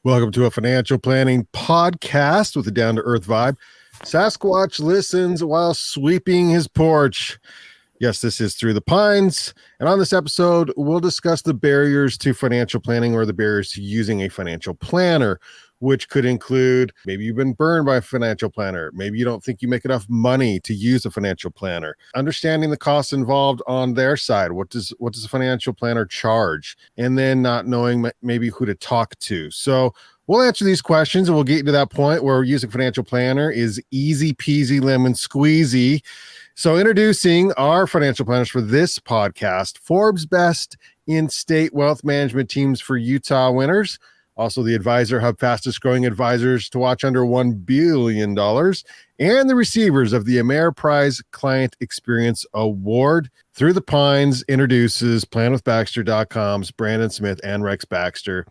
Welcome to a financial planning podcast with a down-to-earth vibe. Sasquatch listens while sweeping his porch. Yes, this is Through the Pines. And on this episode, we'll discuss the barriers to financial planning or the barriers to using a financial planner, which could include maybe you've been burned by a financial planner. Maybe you don't think you make enough money to use a financial planner. Understanding the costs involved on their side. What does a financial planner charge? And then not knowing maybe who to talk to. So we'll answer these questions and we'll get to that point where using a financial planner is easy peasy lemon squeezy. So introducing our financial planners for this podcast, Forbes Best in-State Wealth Management Teams for Utah winners. Also the Advisor Hub fastest growing advisors to watch under $1 billion, and the receivers of the Ameriprise Client Experience Award. Through the Pines introduces planwithbaxter.com's Brandon Smith and Rex Baxter.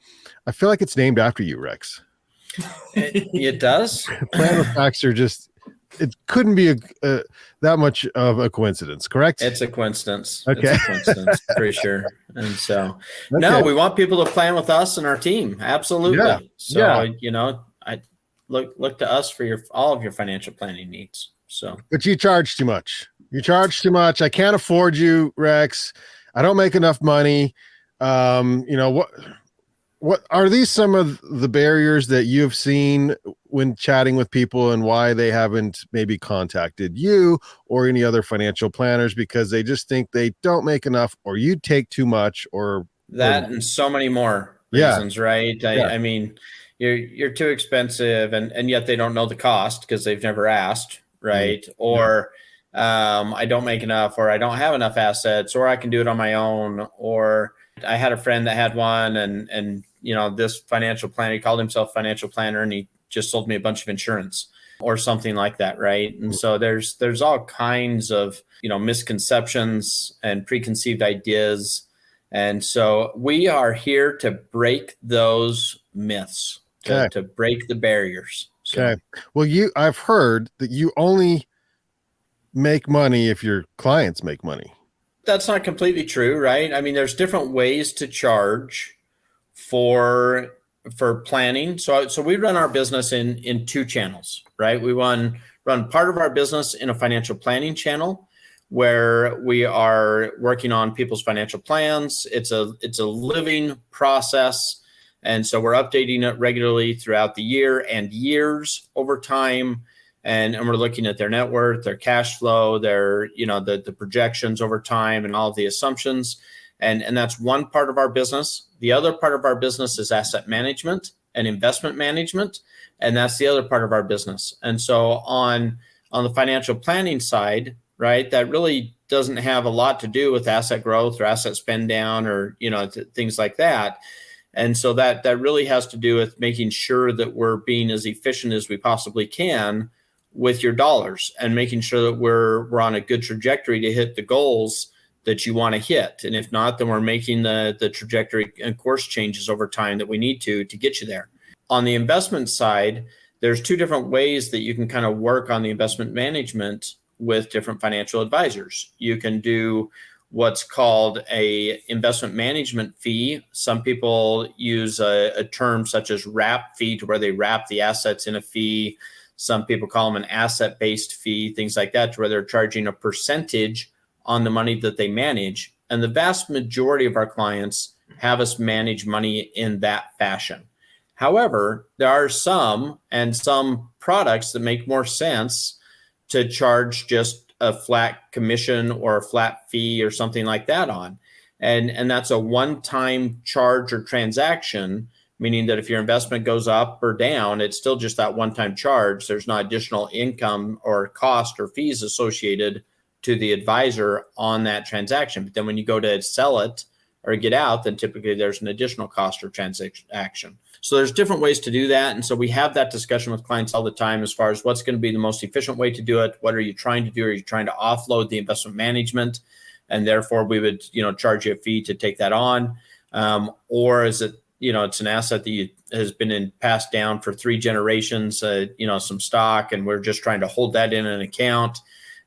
I feel like it's named after you, Rex. It does. Plan with Baxter it couldn't be that much of a coincidence, correct? It's a coincidence. Okay. It's a coincidence for sure. And so, No, we want people to plan with us and our team. Absolutely. Yeah. So, I look to us for all of your financial planning needs. So, but you charge too much. You charge too much. I can't afford you, Rex. I don't make enough money. What are these some of the barriers that you've seen when chatting with people and why they haven't maybe contacted you or any other financial planners because they just think they don't make enough or you take too much or and so many more reasons, right? I mean, you're too expensive and yet they don't know the cost because they've never asked, right? Or I don't make enough, or I don't have enough assets, or I can do it on my own, or I had a friend that had one and this financial planner, he called himself financial planner and he just sold me a bunch of insurance or something like that. Right. And so there's all kinds of, misconceptions and preconceived ideas. And so we are here to break those myths, to break the barriers. So. Okay. Well, I've heard that you only make money if your clients make money. That's not completely true, right? I mean, there's different ways to charge for planning. So we run our business in two channels, right? We run part of our business in a financial planning channel where we are working on people's financial plans. It's a living process. And so we're updating it regularly throughout the year and years over time. And we're looking at their net worth, their cash flow, their, the projections over time and all of the assumptions. And that's one part of our business. The other part of our business is asset management and investment management. And that's the other part of our business. And so on the financial planning side, right, that really doesn't have a lot to do with asset growth or asset spend down or, things like that. And so that really has to do with making sure that we're being as efficient as we possibly can with your dollars and making sure that we're on a good trajectory to hit the goals that you want to hit. And if not, then we're making the trajectory and course changes over time that we need to get you there. On the investment side, there's two different ways that you can kind of work on the investment management with different financial advisors. You can do what's called a investment management fee. Some people use a term such as wrap fee, to where they wrap the assets in a fee. Some people call them an asset-based fee, things like that, to where they're charging a percentage on the money that they manage. And the vast majority of our clients have us manage money in that fashion. However, there are some products that make more sense to charge just a flat commission or a flat fee or something like that on. And that's a one-time charge or transaction, meaning that if your investment goes up or down, it's still just that one-time charge. There's not additional income or cost or fees associated to the advisor on that transaction. But then when you go to sell it or get out, then typically there's an additional cost or transaction. So there's different ways to do that. And so we have that discussion with clients all the time as far as what's going to be the most efficient way to do it. What are you trying to do? Are you trying to offload the investment management? And therefore we would, charge you a fee to take that on. Or is it, it's an asset that has been passed down for 3 generations, some stock, and we're just trying to hold that in an account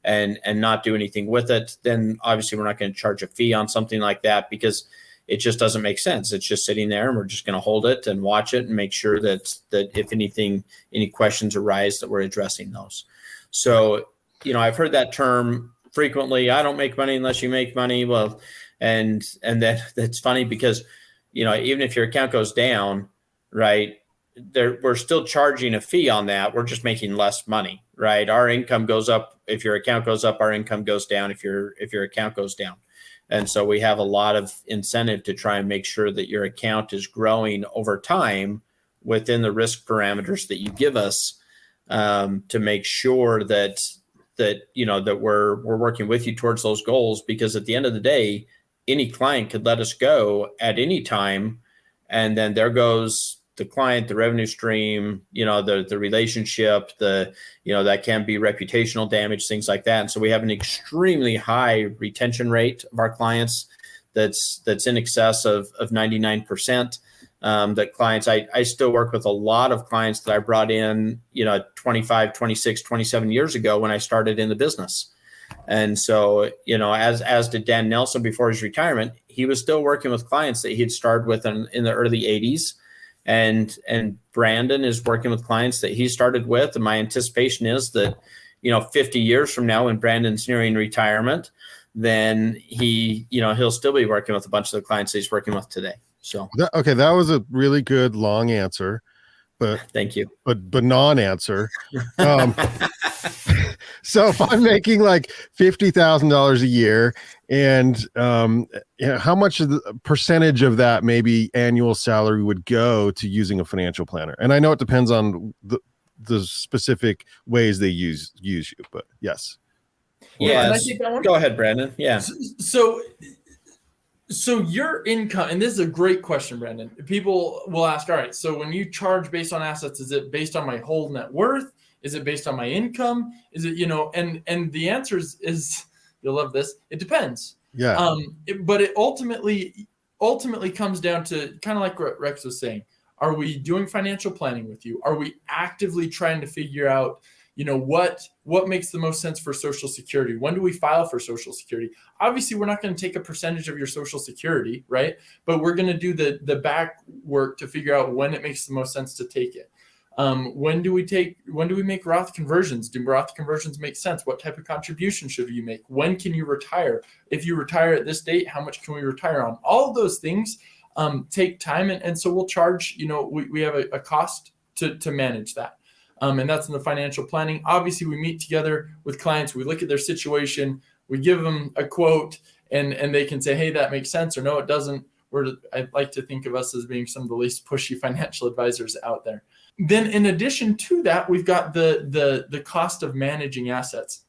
and not do anything with it. Then obviously we're not going to charge a fee on something like that because it just doesn't make sense. It's just sitting there, and we're just going to hold it and watch it and make sure that if any questions arise, that we're addressing those. So, I've heard that term frequently. I don't make money unless you make money. Well, and that's funny because, even if your account goes down, right, we're still charging a fee on that. We're just making less money, right? Our income goes up. If your account goes up, our income goes down if your account goes down. And so we have a lot of incentive to try and make sure that your account is growing over time within the risk parameters that you give us, to make sure that we're working with you towards those goals, because at the end of the day, any client could let us go at any time, and then there goes the client, the revenue stream, the relationship, that can be reputational damage, things like that. And so we have an extremely high retention rate of our clients that's in excess of 99%. That clients, I still work with a lot of clients that I brought in, 25, 26, 27 years ago when I started in the business. And so, as did Dan Nelsen before his retirement, he was still working with clients that he'd started with in the early 80s. And Brandon is working with clients that he started with. And my anticipation is that, 50 years from now, when Brandon's nearing retirement, then he'll still be working with a bunch of the clients that he's working with today. So, okay. That was a really good long answer, but thank you. But non-answer. So if I'm making like $50,000 a year, and how much of the percentage of that maybe annual salary would go to using a financial planner? And I know it depends on the specific ways they use you, but yes. Yeah. Go ahead, Brandon. Yeah. So your income, and this is a great question, Brandon. People will ask, all right, so when you charge based on assets, is it based on my whole net worth? Is it based on my income? Is it, and the answer is you'll love this. It depends. Yeah. But it ultimately comes down to kind of like what Rex was saying. Are we doing financial planning with you? Are we actively trying to figure out, what makes the most sense for Social Security? When do we file for Social Security? Obviously, we're not going to take a percentage of your Social Security, right? But we're going to do the back work to figure out when it makes the most sense to take it. When do we make Roth conversions? Do Roth conversions make sense? What type of contribution should you make? When can you retire? If you retire at this date, how much can we retire on? All of those things take time. And so we'll charge, we have a cost to manage that. And that's in the financial planning. Obviously, we meet together with clients. We look at their situation. We give them a quote, and they can say, hey, that makes sense, or no, it doesn't. I'd like to think of us as being some of the least pushy financial advisors out there. Then in addition to that, we've got the cost of managing assets.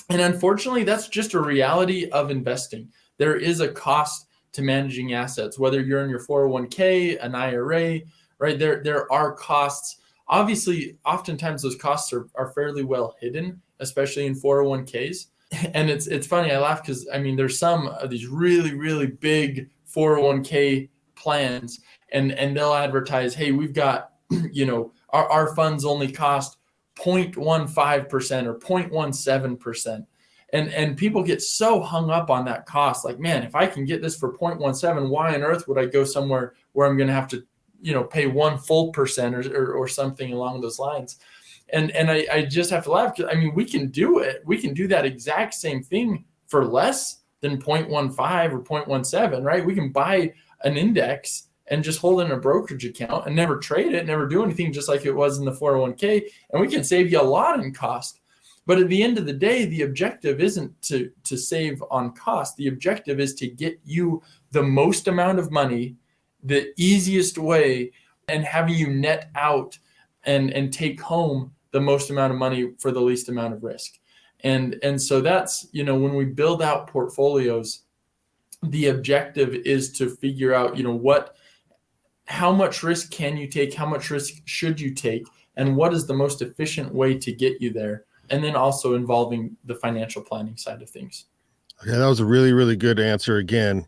And unfortunately, that's just a reality of investing. There is a cost to managing assets, whether you're in your 401k, an IRA, right? There are costs. Obviously, oftentimes those costs are fairly well hidden, especially in 401ks. And it's funny, I laugh because, there's some of these really, really big 401k plans, and they'll advertise, hey, we've got, our funds only cost 0.15% or 0.17%. And people get so hung up on that cost. Like, man, if I can get this for 0.17, why on earth would I go somewhere where I'm going to have to, pay 1 full percent or something along those lines? And I just have to laugh because, we can do it. We can do that exact same thing for less than 0.15 or 0.17, right? We can buy an index and just hold it in a brokerage account and never trade it, never do anything, just like it was in the 401k. And we can save you a lot in cost. But at the end of the day, the objective isn't to save on cost. The objective is to get you the most amount of money, the easiest way, and having you net out and take home the most amount of money for the least amount of risk. And so that's, when we build out portfolios, the objective is to figure out, how much risk can you take? How much risk should you take? And what is the most efficient way to get you there? And then also involving the financial planning side of things. Yeah, that was a really, really good answer. Again,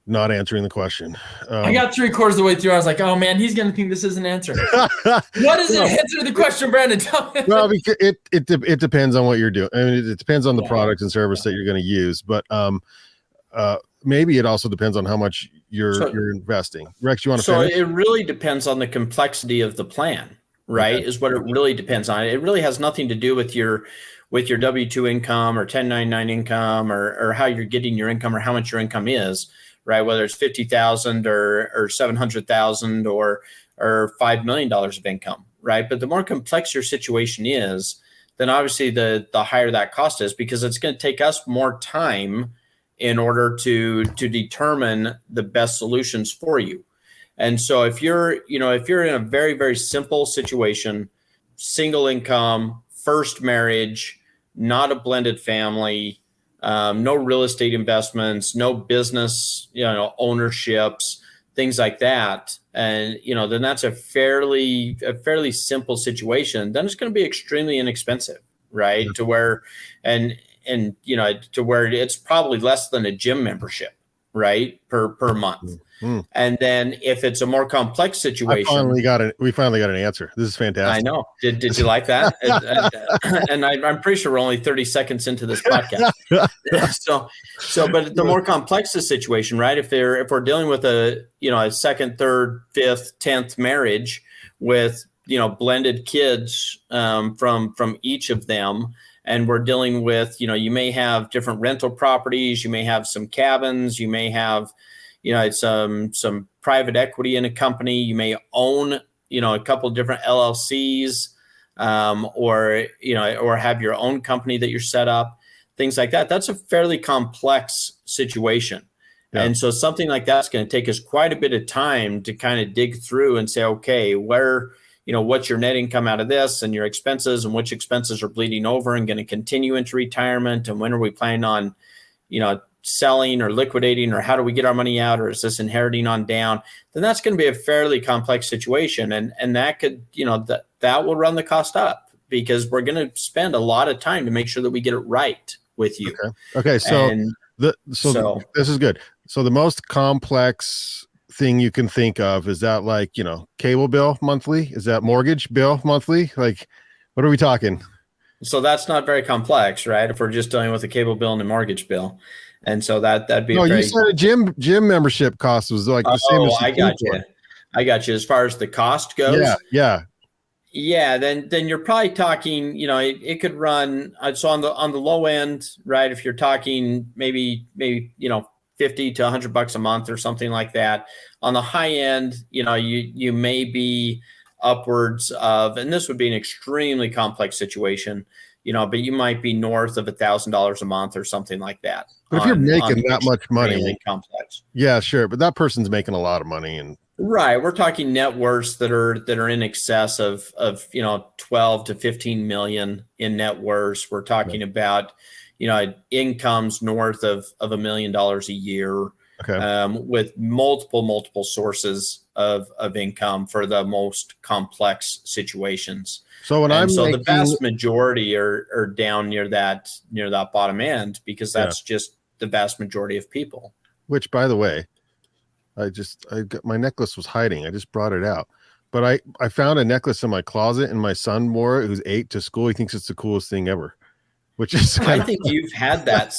not answering the question. I got 3/4 of the way through. I was like, oh man, he's going to think this is an answer. What is an answer to the question, Brandon? Well, because it depends on what you're doing. It depends on the product and service that you're going to use. But maybe it also depends on how much you're investing. Rex, you want to So finish? it really depends on the complexity of the plan, right? Okay. Is what it really depends on. It really has nothing to do with your W-2 income or 1099 income or how you're getting your income or how much your income is, right? Whether it's 50,000 or 700,000 or $5 million of income, right? But the more complex your situation is, then obviously the higher that cost is, because it's going to take us more time in order to determine the best solutions for you. And so if you're in a very, very simple situation, single income, first marriage, not a blended family, no real estate investments, no business, ownerships, things like that, and then that's a fairly simple situation. Then it's going to be extremely inexpensive, right? Yeah. To where, and to where it's probably less than a gym membership, right, per month. Mm-hmm. And then if it's a more complex situation, we finally got an answer. This is fantastic. I know. Did you like that? And I'm pretty sure we're only 30 seconds into this podcast. But the more complex the situation, right? If we're dealing with a second, third, fifth, 10th marriage with blended kids from each of them, and we're dealing with you may have different rental properties, you may have some cabins, you may have some private equity in a company, you may own a couple of different LLCs, or have your own company that you're set up, things like that. That's a fairly complex situation. Yeah. And so something like that's going to take us quite a bit of time to kind of dig through and say, okay, what's your net income out of this and your expenses, and which expenses are bleeding over and going to continue into retirement, and when are we planning on, selling or liquidating, or how do we get our money out, or is this inheriting on down? Then that's going to be a fairly complex situation, and that could that will run the cost up, because we're going to spend a lot of time to make sure that we get it right with you. Okay. So this is good. So the most complex thing you can think of, is that like cable bill monthly? Is that mortgage bill monthly? Like, what are we talking? So that's not very complex, right? If we're just dealing with a cable bill and a mortgage bill. And so that'd be. No, you said a gym membership cost was like the same as. I got you. As far as the cost goes. Yeah. Then you're probably talking. It could run. So on the low end, right? If you're talking maybe 50 to $100 a month or something like that. On the high end, you may be upwards of, and this would be an extremely complex situation. But you might be north of $1,000 a month or something like that. But if you're making that much money, complex. Yeah, sure. But that person's making a lot of money, and right. We're talking net worths that are in excess of 12 to 15 million in net worths. We're talking about incomes north of $1 million a year. Okay. With multiple sources of income for the most complex situations. So the vast majority are down near that bottom end, because that's just the vast majority of people. Which, by the way, my necklace was hiding. I just brought it out, but I found a necklace in my closet, and my son wore it. Who's 8 to school. He thinks it's the coolest thing ever. Which is I think you've had that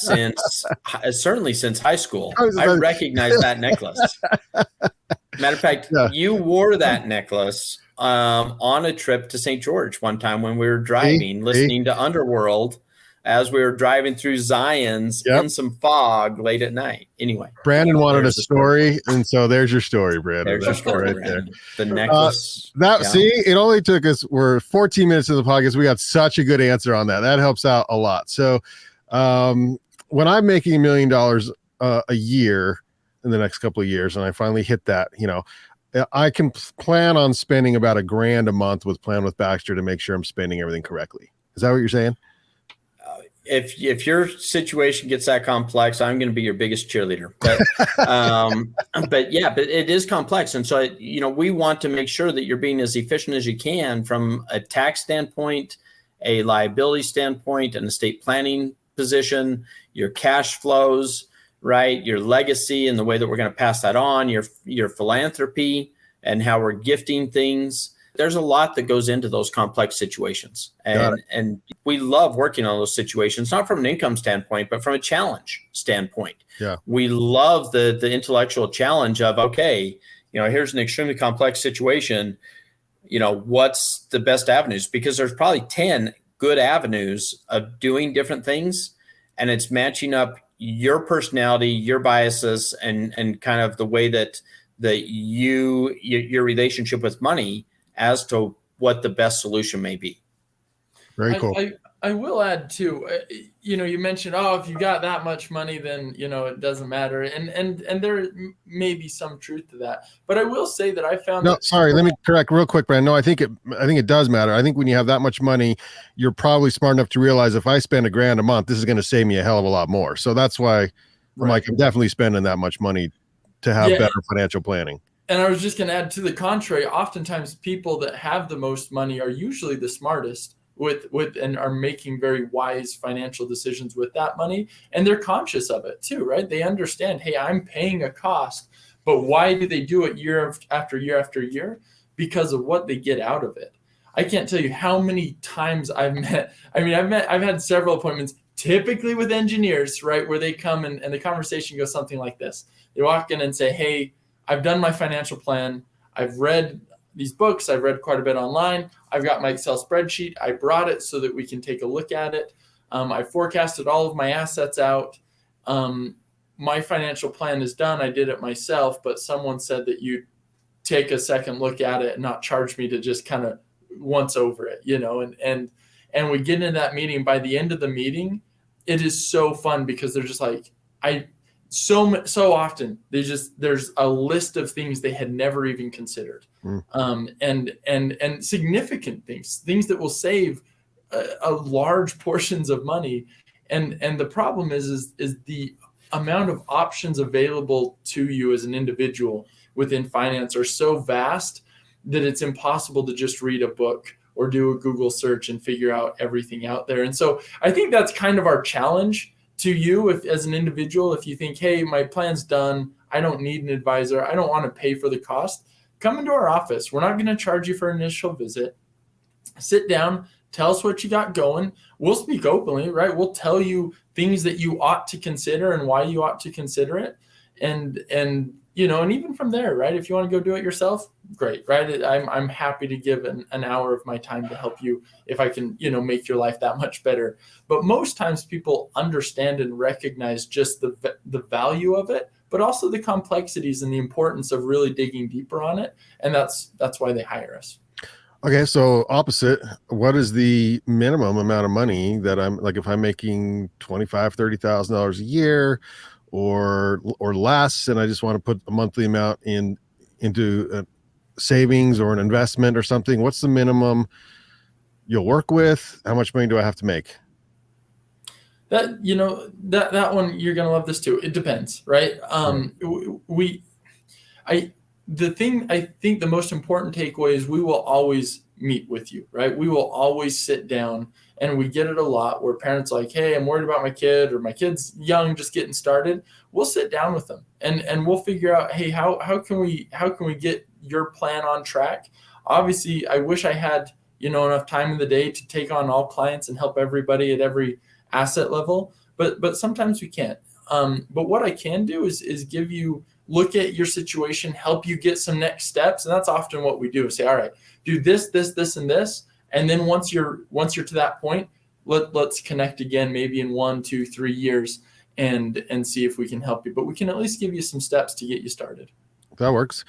certainly since high school. I recognize that necklace. Matter of fact, you wore that necklace on a trip to St. George one time when we were driving, listening to Underworld as we were driving through Zion's in some fog late at night. Anyway, Brandon wanted a story, and so there's your story, Brandon. There's your story right there. The necklace. See, it only took us. We're 14 minutes of the podcast. We got such a good answer on that. That helps out a lot. So, when I'm making $1 million a year in the next couple of years, and I finally hit that, I can plan on spending about $1,000 a month with Plan with Baxter to make sure I'm spending everything correctly. Is that what you're saying? If your situation gets that complex, I'm going to be your biggest cheerleader. But but it is complex, and so we want to make sure that you're being as efficient as you can from a tax standpoint, a liability standpoint, an estate planning position, your cash flows, right, your legacy, and the way that we're going to pass that on, your philanthropy, and how we're gifting things. There's a lot that goes into those complex situations. And we love working on those situations, not from an income standpoint, but from a challenge standpoint. Yeah. We love the intellectual challenge of, okay, here's an extremely complex situation. What's the best avenues? Because there's probably 10 good avenues of doing different things, and it's matching up your personality, your biases, and kind of the way that your relationship with money as to what the best solution may be. Very cool. I will add too, you mentioned, if you got that much money, then, it doesn't matter. And there may be some truth to that, but I will say that I found let me correct real quick, Brandon. No, I think it does matter. I think when you have that much money, you're probably smart enough to realize if I spend $1,000 a month, this is going to save me a hell of a lot more. So that's why I'm definitely spending that much money to have better financial planning. And I was just going to add to the contrary, oftentimes people that have the most money are usually the smartest and are making very wise financial decisions with that money. And they're conscious of it too, right? They understand, hey, I'm paying a cost, but why do they do it year after year after year? Because of what they get out of it. I can't tell you how many times I've had several appointments, typically with engineers, right? Where they come and the conversation goes something like this. They walk in and say, hey, I've done my financial plan. I've read these books. I've read quite a bit online. I've got my Excel spreadsheet. I brought it so that we can take a look at it. I forecasted all of my assets out. My financial plan is done. I did it myself, but someone said that you'd take a second look at it and not charge me to just kind of once over it, and we get into that meeting. By the end of the meeting, it is so fun because they're just like, so often there's a list of things they had never even considered, and significant things that will save a large portions of money. And the problem is the amount of options available to you as an individual within finance are so vast that it's impossible to just read a book or do a Google search and figure out everything out there. And so I think that's kind of our challenge to you, if as an individual, if you think, hey, my plan's done, I don't need an advisor, I don't want to pay for the cost, come into our office. We're not going to charge you for an initial visit. Sit down, tell us what you got going. We'll speak openly, right? We'll tell you things that you ought to consider and why you ought to consider it. And even from there, right? If you want to go do it yourself, great, right? I'm happy to give an hour of my time to help you if I can, make your life that much better. But most times people understand and recognize just the value of it, but also the complexities and the importance of really digging deeper on it. And that's why they hire us. Okay, so opposite, what is the minimum amount of money that I'm like, if I'm making $25,000-$30,000 a year or less, and I just want to put a monthly amount into savings or an investment or something, what's the minimum you'll work with? How much money do I have to make? That that one, you're gonna love this too. It depends, right? I think the most important takeaway is we will always meet with you, right? We will always sit down, and we get it a lot where parents are like, hey, I'm worried about my kid, or my kid's young, just getting started. We'll sit down with them and we'll figure out, hey, how can we get your plan on track? Obviously, I wish I had, enough time in the day to take on all clients and help everybody at every asset level, but sometimes we can't. But what I can do is look at your situation, help you get some next steps. And that's often what we do, is say, all right, do this, and this. And then once you're to that point, let's connect again, maybe in 1, 2, 3 years and see if we can help you. But we can at least give you some steps to get you started. That works.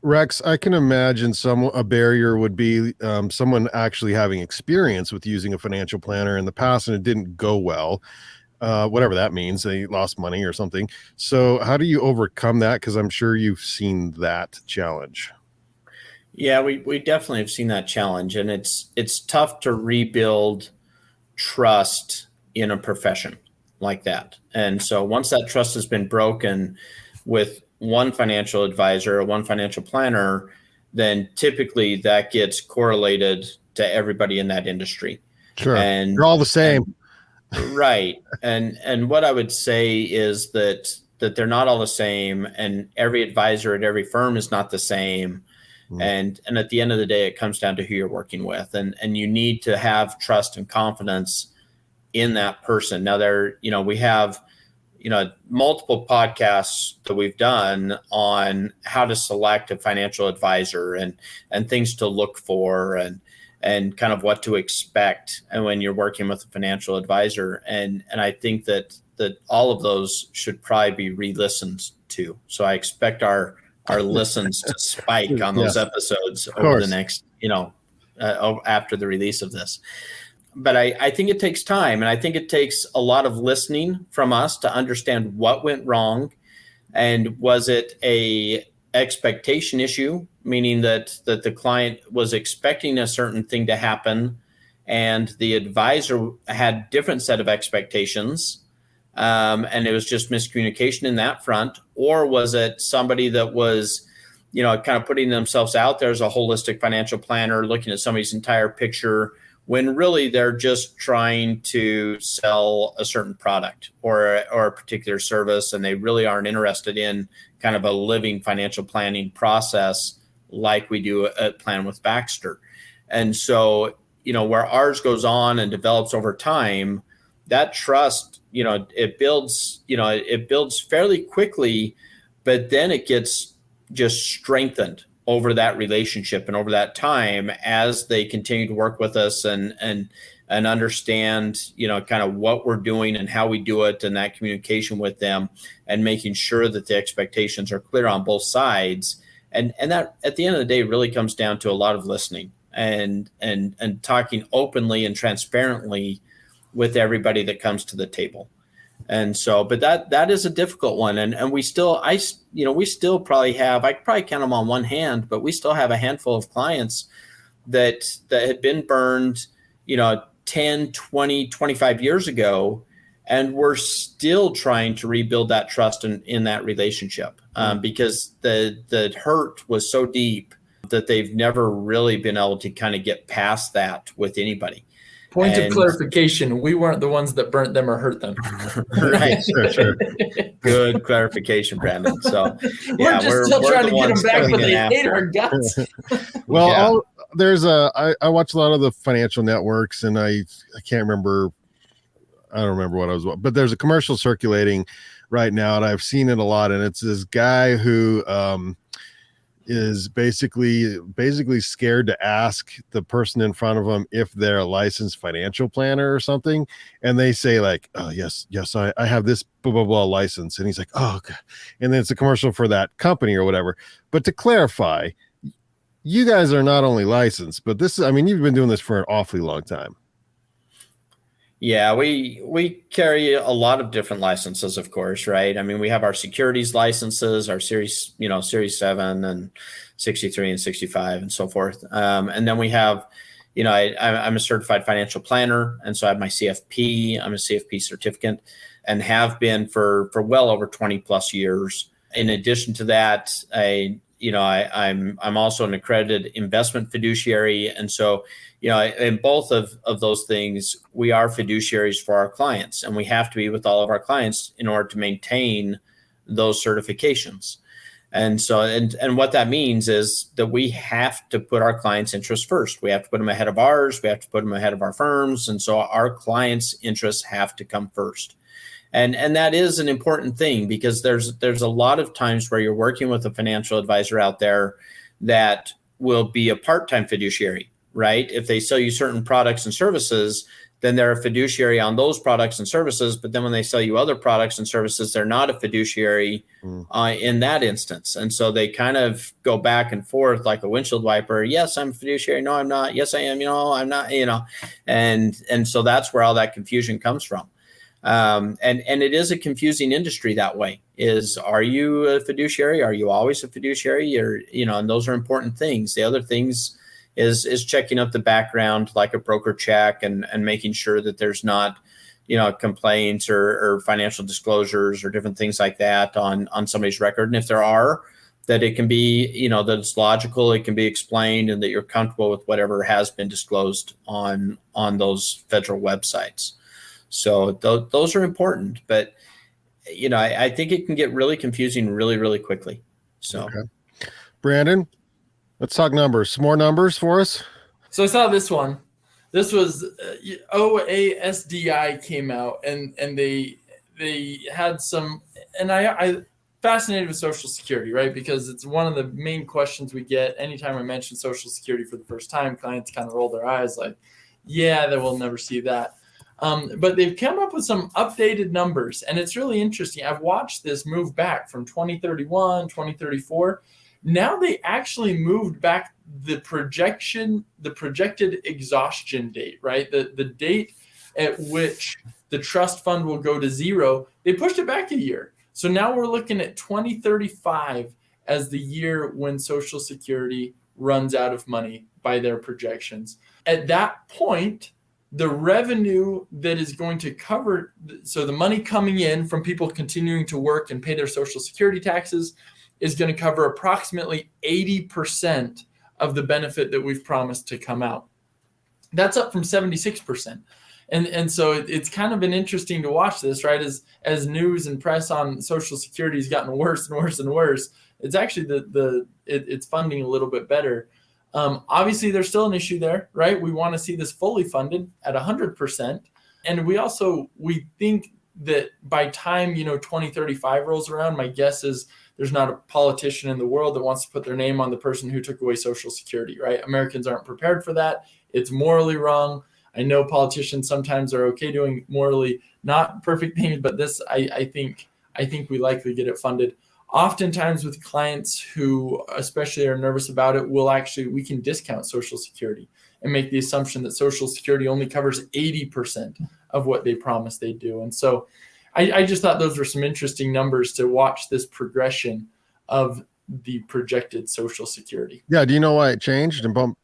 Rex, I can imagine a barrier would be someone actually having experience with using a financial planner in the past and it didn't go well. Whatever that means, they lost money or something. So how do you overcome that? Because I'm sure you've seen that challenge. Yeah, we definitely have seen that challenge, and it's tough to rebuild trust in a profession like that. And so once that trust has been broken with one financial advisor or one financial planner, then typically that gets correlated to everybody in that industry. Sure, and you're all the same. Right. And what I would say is that they're not all the same, and every advisor at every firm is not the same. And at the end of the day, it comes down to who you're working with, and you need to have trust and confidence in that person. Now we have, multiple podcasts that we've done on how to select a financial advisor and things to look for and kind of what to expect and when you're working with a financial advisor. And I think that all of those should probably be re-listened to. So I expect our listens to spike on those episodes over the next, after the release of this. But I think it takes time, and I think it takes a lot of listening from us to understand what went wrong, and was it a expectation issue, meaning that the client was expecting a certain thing to happen, and the advisor had different set of expectations, and it was just miscommunication in that front, or was it somebody that was, kind of putting themselves out there as a holistic financial planner, looking at somebody's entire picture, when really they're just trying to sell a certain product or a particular service, and they really aren't interested in kind of a living financial planning process like we do at Plan with Baxter. And so, where ours goes on and develops over time, that trust, it builds fairly quickly, but then it gets just strengthened over that relationship and over that time as they continue to work with us and understand, kind of what we're doing and how we do it, and that communication with them, and making sure that the expectations are clear on both sides. And that at the end of the day really comes down to a lot of listening and talking openly and transparently with everybody that comes to the table. And so, but that is a difficult one. And we still, we still probably have, I could probably count them on one hand, but we still have a handful of clients that had been burned, 10, 20, 25 years ago. And we're still trying to rebuild that trust in that relationship, because the hurt was so deep that they've never really been able to kind of get past that with anybody. Point of clarification, we weren't the ones that burnt them or hurt them. Right. Sure. Good clarification, Brandon. So we're still trying to get them back, but they hate our guts. Well, I watch a lot of the financial networks, and I don't remember what I was, but there's a commercial circulating right now, and I've seen it a lot, and it's this guy who is basically scared to ask the person in front of him if they're a licensed financial planner or something, and they say like, oh yes I have this blah blah blah license, and he's like, oh okay. And then it's a commercial for that company or whatever. But to clarify, you guys are not only licensed, but you've been doing this for an awfully long time. Yeah, we carry a lot of different licenses, of course, right? I mean, we have our securities licenses, our series 7 and 63 and 65 and so forth. And then we have, I'm a certified financial planner. And so I have my CFP. I'm a CFP certificate and have been for well over 20 plus years. In addition to that, I'm also an accredited investment fiduciary. And so, in both of those things, we are fiduciaries for our clients, and we have to be with all of our clients in order to maintain those certifications. And so, and what that means is that we have to put our clients' interests first. We have to put them ahead of ours. We have to put them ahead of our firms. And so our clients' interests have to come first. And that is an important thing, because there's a lot of times where you're working with a financial advisor out there that will be a part-time fiduciary, right? If they sell you certain products and services, then they're a fiduciary on those products and services. But then when they sell you other products and services, they're not a fiduciary in that instance. And so they kind of go back and forth like a windshield wiper. Yes, I'm a fiduciary. No, I'm not. Yes, I am. I'm not, and so that's where all that confusion comes from. And it is a confusing industry that way. Are you a fiduciary? Are you always a fiduciary? And those are important things. The other things is checking up the background like a broker check and making sure that there's not, complaints or financial disclosures or different things like that on somebody's record. And if there are, that it can be, that it's logical, it can be explained, and that you're comfortable with whatever has been disclosed on those federal websites. So those are important, but I think it can get really confusing really, really quickly. So, okay. Brandon, Let's talk numbers. Some more numbers for us. So I saw this one. This was OASDI came out, and they had some, and I fascinated with Social Security, right? Because it's one of the main questions we get anytime I mention Social Security for the first time. Clients kind of roll their eyes like, yeah, they will never see that. But they've come up with some updated numbers, and it's really interesting. I've watched this move back from 2031, 2034. Now they actually moved back the projected exhaustion date, right? The date at which the trust fund will go to zero. They pushed it back a year. So now we're looking at 2035 as the year when Social Security runs out of money by their projections. At that point, the revenue that is going to cover, so the money coming in from people continuing to work and pay their Social Security taxes, is going to cover approximately 80% of the benefit that we've promised to come out. That's up from 76%. And so it's kind of been interesting to watch this, right? As news and press on Social Security has gotten worse and worse and worse, it's actually it's funding a little bit better. Obviously, there's still an issue there, right? We want to see this fully funded at 100%. And we think that by time, 2035 rolls around, my guess is there's not a politician in the world that wants to put their name on the person who took away Social Security, right? Americans aren't prepared for that. It's morally wrong. I know politicians sometimes are okay doing morally not perfect things, but this, I think we likely get it funded. Oftentimes with clients who especially are nervous about it, we can discount Social Security and make the assumption that Social Security only covers 80% of what they promised they do. And so I just thought those were some interesting numbers to watch this progression of the projected Social Security. Yeah. Do you know why it changed and bumped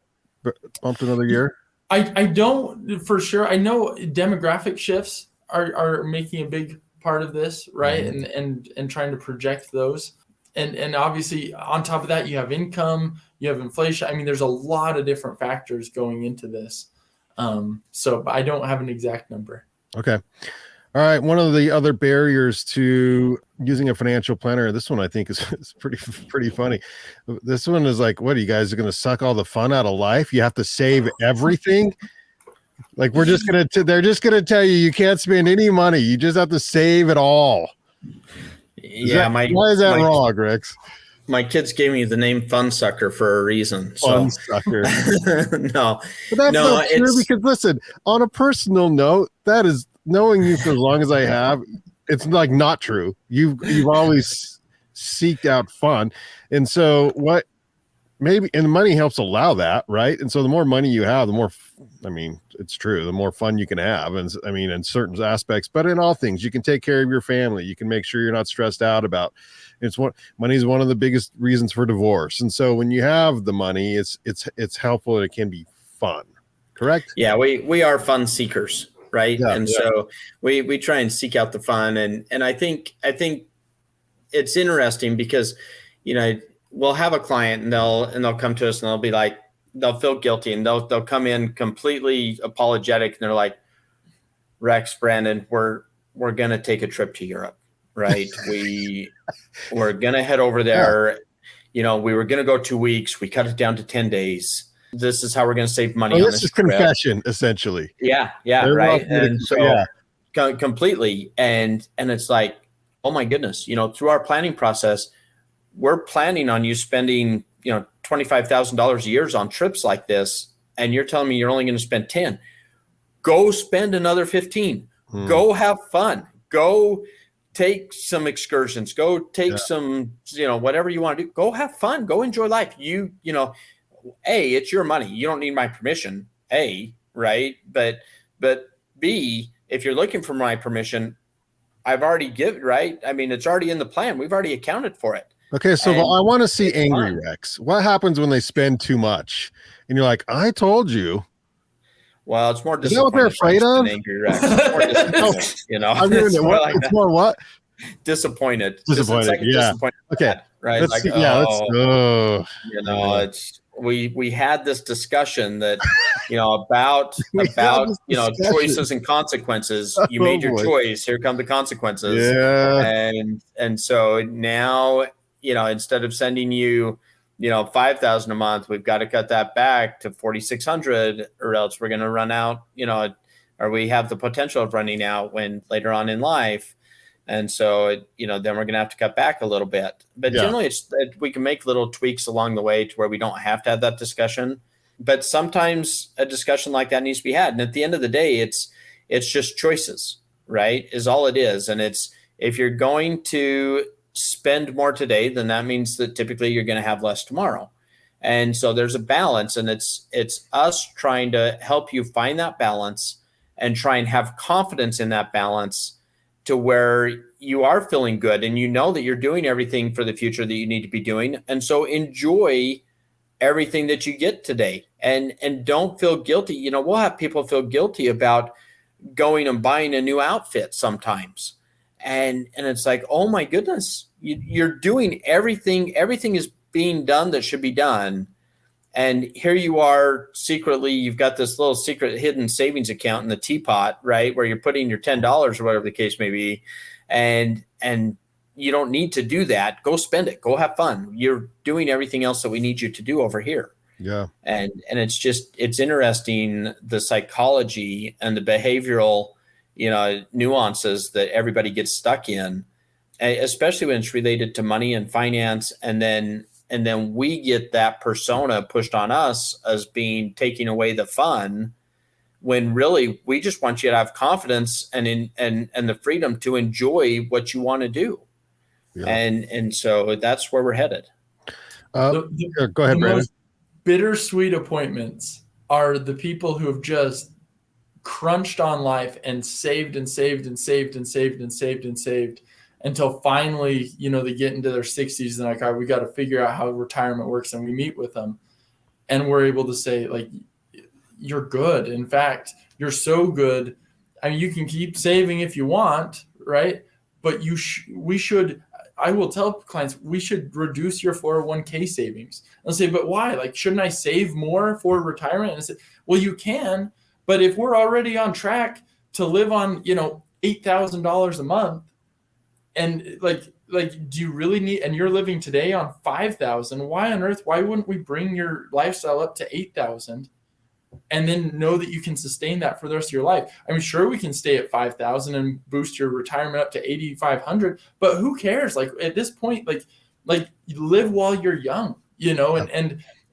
another year? I don't for sure. I know demographic shifts are making a big part of this, right? Mm-hmm. And trying to project those. And obviously on top of that, you have income, you have inflation. I mean, there's a lot of different factors going into this. So I don't have an exact number. Okay. All right. One of the other barriers to using a financial planner, this one I think is pretty funny. This one is like, what, are you guys going to suck all the fun out of life? You have to save everything. Like they're just going to tell you can't spend any money. You just have to save it all. Why is that wrong, Rex? My kids gave me the name Fun Sucker for a reason. Fun Sucker. No, but that's not true because listen, on a personal note, that is knowing you for as long as I have, it's like not true. You've always seeked out fun. And so and money helps allow that, right? And so the more money you have, the more, it's true, the more fun you can have. And in certain aspects, but in all things, you can take care of your family. You can make sure you're not stressed out about money is one of the biggest reasons for divorce. And so when you have the money, it's helpful and it can be fun. Correct? Yeah. We are fun seekers. Right. Yeah, and so we try and seek out the fun. And I think it's interesting because, we'll have a client and they'll come to us and they'll be like, they'll feel guilty and they'll come in completely apologetic. And they're like, Rex, Brandon, we're going to take a trip to Europe. Right. We're going to head over there. Yeah. We were going to go 2 weeks. We cut it down to 10 days. This is how we're going to save money on this trip. Confession, essentially. Yeah, right. And so completely. And it's like, oh my goodness, through our planning process, we're planning on you spending, $25,000 a year on trips like this. And you're telling me you're only going to spend 10. Go spend another 15. Go have fun. Go take some excursions. Go take some, whatever you want to do. Go have fun. Go enjoy life. A, it's your money. You don't need my permission. A, right? But B, if you're looking for my permission, I've already given, right? It's already in the plan. We've already accounted for it. Okay, so I want to see angry Rex. What happens when they spend too much? And you're like, I told you. Well, it's more disappointing. Is that what they're afraid of? Angry Rex. It's more disappointed, it's more what? Disappointed. Disappointed. Okay. Right. Let's it's we had this discussion that about choices and consequences. You made your choice. Here come the consequences. Yeah. And so now instead of sending you $5,000 a month, we've got to cut that back to $4,600, or else we're going to run out, or we have the potential of running out when later on in life. And so, then we're going to have to cut back a little bit. But generally, we can make little tweaks along the way to where we don't have to have that discussion. But sometimes a discussion like that needs to be had. And at the end of the day, it's just choices, right? Is all it is. And it's, if you're going to spend more today, then that means that typically you're going to have less tomorrow. And so there's a balance, and it's us trying to help you find that balance and try and have confidence in that balance to where you are feeling good and you know that you're doing everything for the future that you need to be doing. And so enjoy everything that you get today, and don't feel guilty. We'll have people feel guilty about going and buying a new outfit sometimes. And it's like, oh my goodness, you're doing everything. Everything is being done that should be done. And here you are secretly, you've got this little secret hidden savings account in the teapot, right? Where you're putting your $10 or whatever the case may be. And you don't need to do that. Go spend it. Go have fun. You're doing everything else that we need you to do over here. Yeah. And it's interesting, the psychology and the behavioral, nuances that everybody gets stuck in, especially when it's related to money and finance. And then we get that persona pushed on us as being taking away the fun, when really we just want you to have confidence and the freedom to enjoy what you want to do. Yeah. And so that's where we're headed. Go ahead, Brandon. Most bittersweet appointments are the people who have just crunched on life and saved and saved and saved and saved and saved and saved until finally, they get into their 60s and like, all right, we got to figure out how retirement works. And we meet with them and we're able to say, like, you're good. In fact, you're so good. I mean, you can keep saving if you want, right? But I will tell clients, we should reduce your 401k savings. They'll say, but why? Like, shouldn't I save more for retirement? And I said, well, you can, but if we're already on track to live on, $8,000 a month, and like, do you really need, and you're living today on 5,000, why on earth, why wouldn't we bring your lifestyle up to 8,000 and then know that you can sustain that for the rest of your life? I mean, sure, we can stay at 5,000 and boost your retirement up to 8,500, but who cares? Like, at this point, like you live while you're young,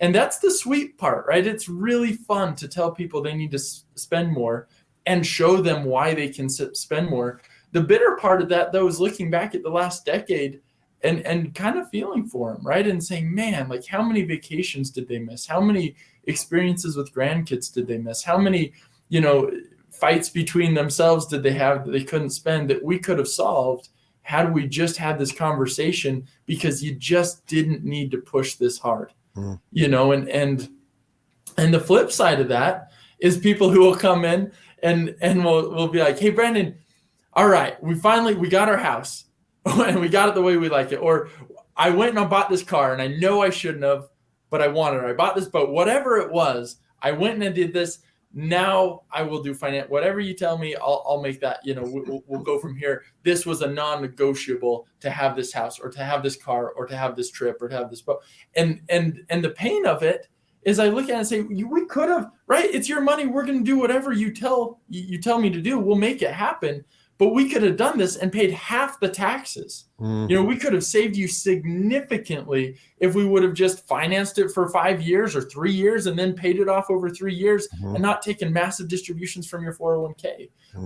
and that's the sweet part, right? It's really fun to tell people they need to spend more and show them why they can spend more. The bitter part of that, though, is looking back at the last decade and kind of feeling for them, right? And saying, man, like, how many vacations did they miss? How many experiences with grandkids did they miss? How many, fights between themselves did they have that they couldn't spend that we could have solved had we just had this conversation, because you just didn't need to push this hard, and the flip side of that is people who will come in and we'll be like, hey, Brandon, all right, we got our house and we got it the way we like it. Or I went and I bought this car and I know I shouldn't have, but I wanted it. I bought this boat, whatever it was. I went and I did this. Now I will do finance. Whatever you tell me, I'll make that, we'll go from here. This was a non-negotiable to have this house or to have this car or to have this trip or to have this boat. And the pain of it is I look at it and say, we could have, right? It's your money. We're going to do whatever you tell me to do. We'll make it happen. But we could have done this and paid half the taxes. Mm-hmm. We could have saved you significantly if we would have just financed it for 5 years or 3 years and then paid it off over 3 years, mm-hmm. and not taken massive distributions from your 401k. Mm-hmm.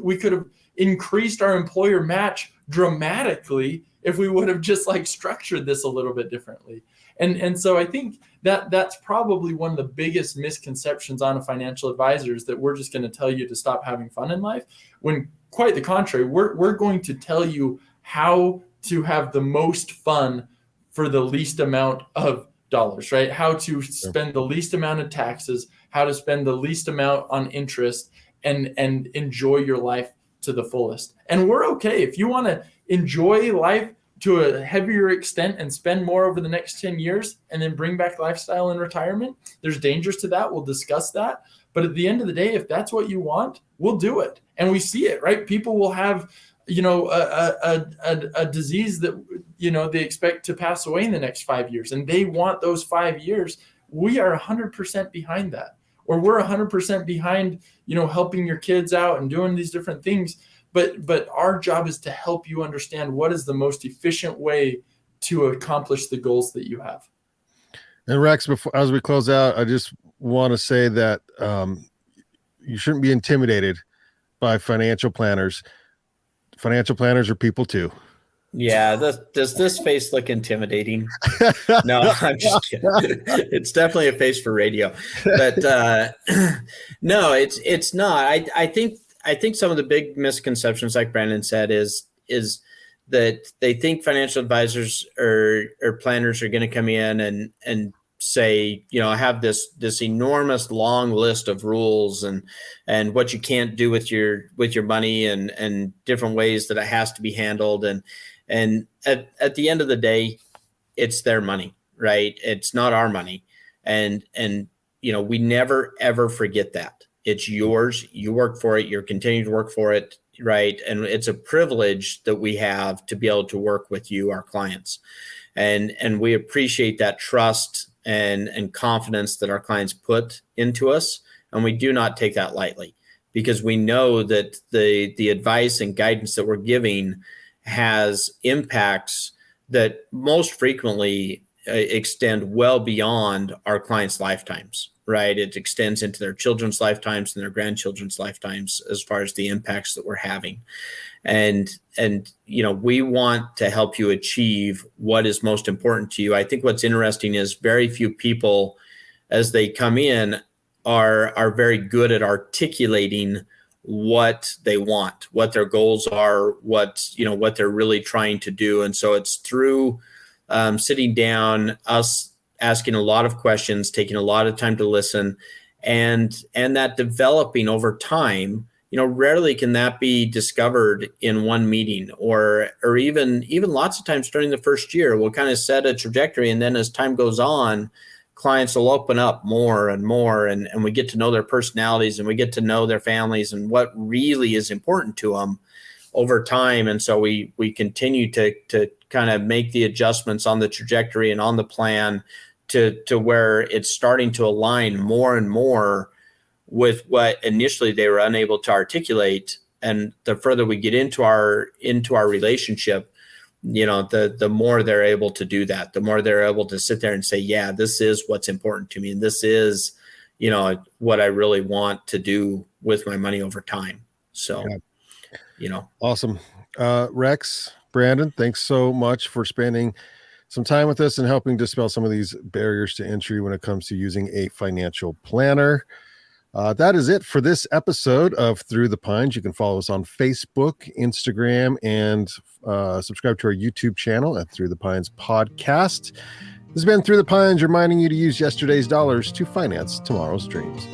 We could have increased our employer match dramatically if we would have just structured this a little bit differently. And so I think that's probably one of the biggest misconceptions on a financial advisor, is that we're just going to tell you to stop having fun in life, when quite the contrary, we're going to tell you how to have the most fun for the least amount of dollars, right? How to spend the least amount of taxes, how to spend the least amount on interest, and enjoy your life to the fullest. And we're okay if you want to enjoy life to a heavier extent and spend more over the next 10 years and then bring back lifestyle in retirement. There's dangers to that. We'll discuss that. But at the end of the day, if that's what you want, we'll do it. And we see it, right? People will have, a disease that, they expect to pass away in the next 5 years, and they want those 5 years. We are 100% behind that, or we're 100% behind, helping your kids out and doing these different things. But our job is to help you understand what is the most efficient way to accomplish the goals that you have. And Rex, as we close out, I just want to say that you shouldn't be intimidated by financial planners. Financial planners are people too. Yeah. Does this face look intimidating? No, I'm just kidding. It's definitely a face for radio, but no, it's not. I think some of the big misconceptions, like Brandon said, is that they think financial advisors or planners are going to come in and say, I have this enormous long list of rules and what you can't do with your money and different ways that it has to be handled. And at the end of the day, it's their money, right? It's not our money. And we never, ever forget that. It's yours. You work for it. You're continuing to work for it, right? And it's a privilege that we have to be able to work with you, our clients. And we appreciate that trust and confidence that our clients put into us. And we do not take that lightly, because we know that the advice and guidance that we're giving has impacts that most frequently extend well beyond our clients' lifetimes, right? It extends into their children's lifetimes and their grandchildren's lifetimes as far as the impacts that we're having. And we want to help you achieve what is most important to you. I think what's interesting is very few people, as they come in, are very good at articulating what they want, what their goals are, what they're really trying to do. And so it's through sitting down, us asking a lot of questions, taking a lot of time to listen, and that developing over time. Rarely can that be discovered in one meeting, or even lots of times during the first year, we'll kind of set a trajectory. And then as time goes on, clients will open up more and more, and we get to know their personalities, and we get to know their families and what really is important to them over time. And so we continue to kind of make the adjustments on the trajectory and on the plan to where it's starting to align more and more with what initially they were unable to articulate. And the further we get into our relationship, the more they're able to do that, the more they're able to sit there and say, yeah, this is what's important to me. And this is, what I really want to do with my money over time. So, Awesome. Rex, Brandon, thanks so much for spending some time with us and helping dispel some of these barriers to entry when it comes to using a financial planner. That is it for this episode of Through the Pines. You can follow us on Facebook, Instagram, and subscribe to our YouTube channel at Through the Pines Podcast. This has been Through the Pines, reminding you to use yesterday's dollars to finance tomorrow's dreams.